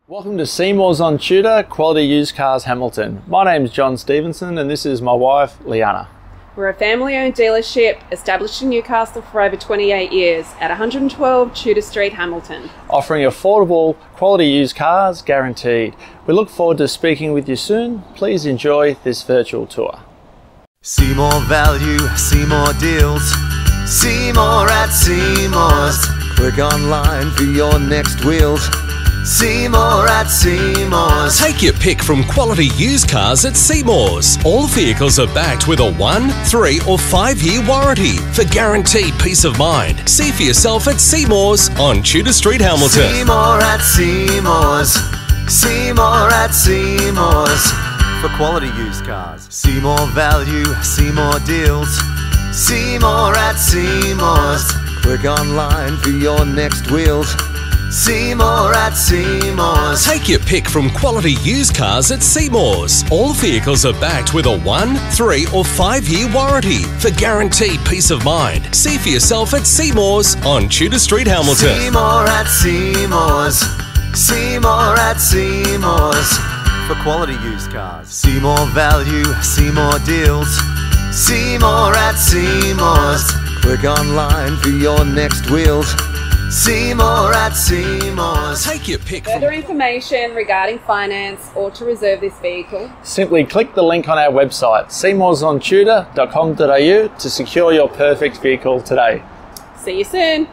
Welcome to Seymour's on Tudor, Quality Used Cars Hamilton. My name's John Stevenson and this is my wife, Leanna. We're a family-owned dealership established in Newcastle for over 28 years at 112 Tudor Street, Hamilton. Offering affordable, quality used cars guaranteed. We look forward to speaking with you soon. Please enjoy this virtual tour. See more value, see more deals. See more at Seymour's. Click online for your next wheels. See more at Seymour's. Take your pick from quality used cars at Seymour's. All vehicles are backed with a 1, 3 or 5-year warranty for guaranteed peace of mind. See for yourself at Seymour's on Tudor Street, Hamilton. See more at Seymour's. See more at Seymour's. For quality used cars. See more value, see more deals. See more at Seymour's. Click online for your next wheels. See more at Seymour's. Take your pick from quality used cars at Seymour's. All vehicles are backed with a 1, 3 or 5-year warranty for guaranteed peace of mind. See for yourself at Seymour's on Tudor Street, Hamilton. See more at Seymour's. See more at Seymour's. For quality used cars. See more value, see more deals. See more at Seymour's. Click online for your next wheels. See more at Seymour's. Take your pick from Further information regarding finance or to reserve this vehicle, Simply click the link on our website, seymoursontudor.com.au, to secure your perfect vehicle today. see you soon.